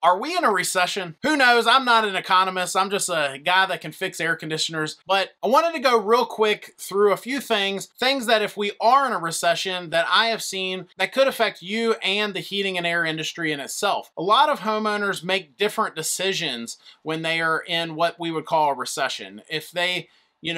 Are we in a recession? Who knows? I'm not an economist. I'm just a guy that can fix air conditioners. But I wanted to go real quick through a few things that if we are in a recession that I have seen that could affect you and the heating and air industry in itself. A lot of homeowners make different decisions when they are in what we would call a recession. If they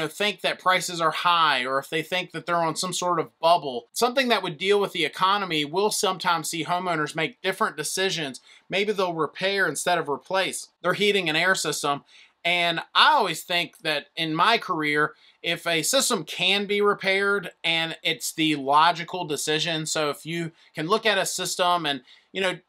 think that prices are high, or if they think that they're on some sort of bubble, something that would deal with the economy, we'll sometimes see homeowners make different decisions. Maybe they'll repair instead of replace their heating and air system. And I always think that in my career, if a system can be repaired and it's the logical decision, so if you can look at a system and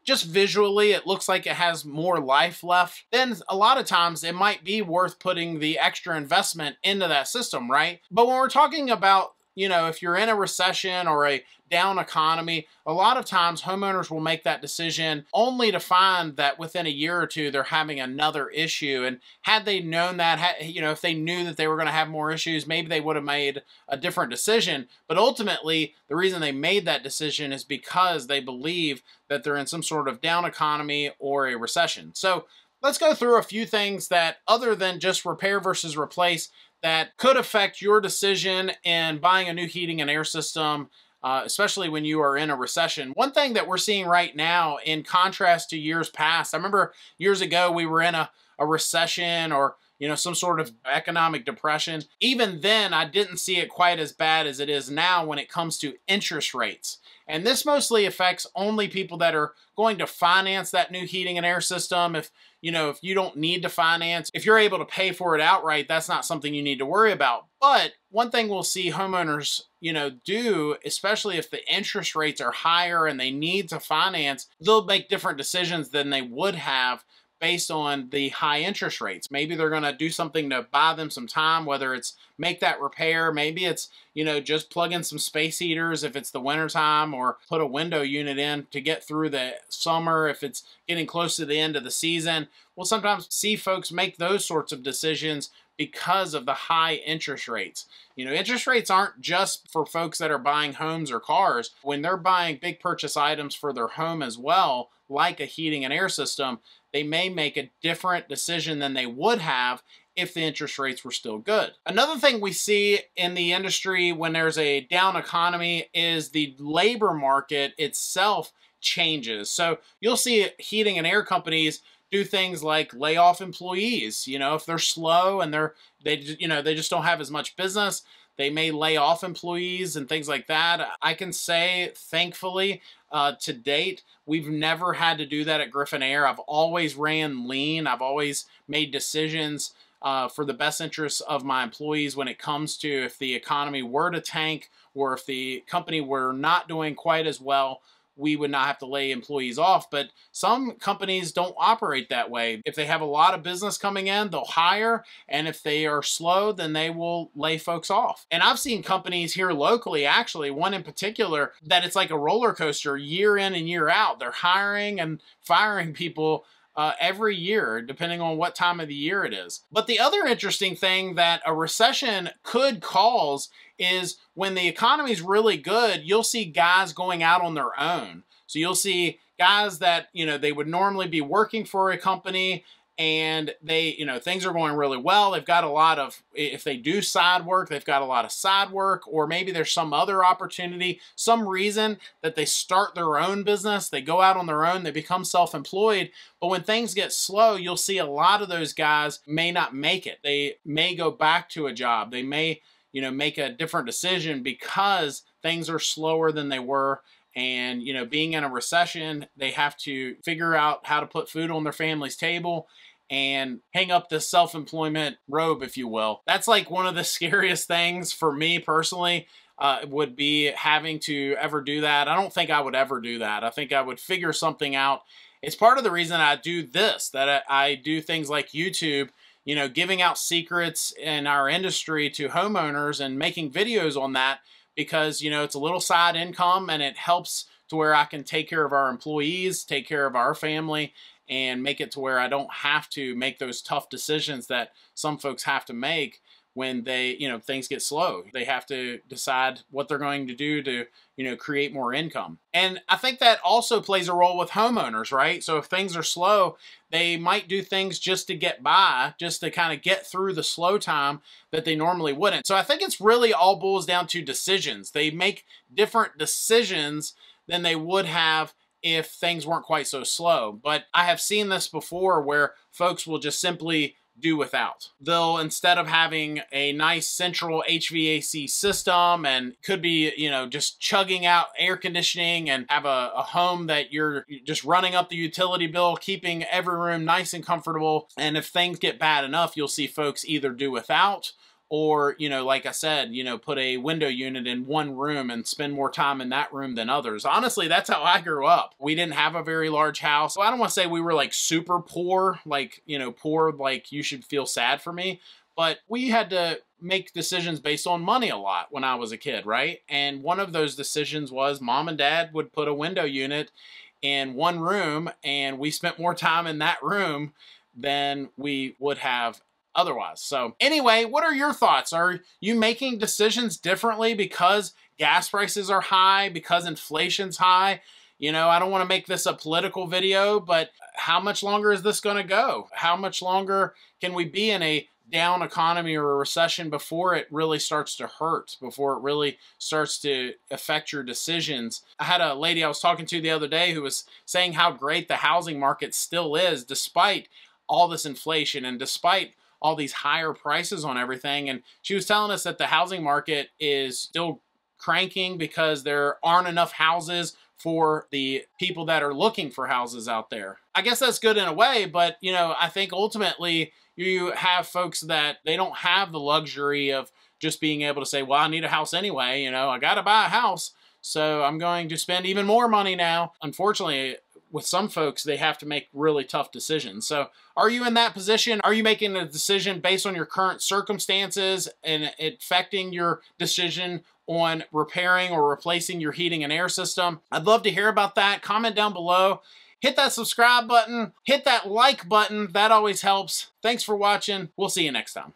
just visually it looks like it has more life left, then a lot of times it might be worth putting the extra investment into that system, right? But when we're talking about, if you're in a recession or a down economy, a lot of times homeowners will make that decision only to find that within a year or two they're having another issue. And had they known that, if they knew that they were going to have more issues, maybe they would have made a different decision. But ultimately, the reason they made that decision is because they believe that they're in some sort of down economy or a recession. So let's go through a few things that, other than just repair versus replace, that could affect your decision in buying a new heating and air system, especially when you are in a recession. One thing that we're seeing right now, in contrast to years past, I remember years ago we were in a recession or some sort of economic depression. Even then, I didn't see it quite as bad as it is now when it comes to interest rates. And this mostly affects only people that are going to finance that new heating and air system. If you don't need to finance, if you're able to pay for it outright, that's not something you need to worry about. But one thing we'll see homeowners, do, especially if the interest rates are higher and they need to finance, they'll make different decisions than they would have based on the high interest rates. Maybe they're going to do something to buy them some time, whether it's make that repair, maybe it's, just plug in some space heaters if it's the winter time, or put a window unit in to get through the summer if it's getting close to the end of the season. We'll sometimes see folks make those sorts of decisions because of the high interest rates. Interest rates aren't just for folks that are buying homes or cars. When they're buying big purchase items for their home as well, like a heating and air system, they may make a different decision than they would have if the interest rates were still good. Another thing we see in the industry when there's a down economy is the labor market itself changes. So you'll see heating and air companies do things like lay off employees. If they're slow and they just don't have as much business, they may lay off employees and things like that. I can say, thankfully, to date, we've never had to do that at Griffin Air. I've always ran lean. I've always made decisions for the best interests of my employees when it comes to if the economy were to tank or if the company were not doing quite as well, we would not have to lay employees off. But some companies don't operate that way. If they have a lot of business coming in, they'll hire, and if they are slow, then they will lay folks off. And I've seen companies here locally, actually, one in particular, that it's like a roller coaster year in and year out. They're hiring and firing people every year, depending on what time of the year it is. But the other interesting thing that a recession could cause is when the economy is really good, you'll see guys going out on their own. So you'll see guys that, they would normally be working for a company, and they, things are going really well. They've got a lot of, if they do side work, they've got a lot of side work, or maybe there's some other opportunity, some reason that they start their own business, they go out on their own, they become self-employed. But when things get slow, you'll see a lot of those guys may not make it. They may go back to a job. They may, make a different decision because things are slower than they were. And, being in a recession, they have to figure out how to put food on their family's table and hang up this self-employment robe, if you will. That's like one of the scariest things for me personally, would be having to ever do that. I don't think I would ever do that. I think I would figure something out. It's part of the reason I do this, that I do things like YouTube, giving out secrets in our industry to homeowners and making videos on that, because, it's a little side income and it helps to where I can take care of our employees, take care of our family, and make it to where I don't have to make those tough decisions that some folks have to make when they, things get slow. They have to decide what they're going to do to, create more income. And I think that also plays a role with homeowners, right? So if things are slow, they might do things just to get by, just to kind of get through the slow time that they normally wouldn't. So I think it's really all boils down to decisions. They make different decisions than they would have if things weren't quite so slow. But I have seen this before where folks will just simply do without. They'll, instead of having a nice central HVAC system and could be, just chugging out air conditioning and have a home that you're just running up the utility bill, keeping every room nice and comfortable. And if things get bad enough, you'll see folks either do without or, like I said, put a window unit in one room and spend more time in that room than others. Honestly, that's how I grew up. We didn't have a very large house. So I don't want to say we were like super poor, like, poor, like you should feel sad for me. But we had to make decisions based on money a lot when I was a kid, right? And one of those decisions was mom and dad would put a window unit in one room, and we spent more time in that room than we would have otherwise. So anyway, what are your thoughts? Are you making decisions differently because gas prices are high, because inflation's high? I don't want to make this a political video, but how much longer is this going to go? How much longer can we be in a down economy or a recession before it really starts to hurt, before it really starts to affect your decisions? I had a lady I was talking to the other day who was saying how great the housing market still is despite all this inflation and despite all these higher prices on everything. And she was telling us that the housing market is still cranking because there aren't enough houses for the people that are looking for houses out there. I guess that's good in a way, but I think ultimately you have folks that they don't have the luxury of just being able to say, well, I need a house anyway, I gotta buy a house, so I'm going to spend even more money now. Unfortunately, with some folks, they have to make really tough decisions. So are you in that position? Are you making a decision based on your current circumstances and affecting your decision on repairing or replacing your heating and air system? I'd love to hear about that. Comment down below. Hit that subscribe button. Hit that like button. That always helps. Thanks for watching. We'll see you next time.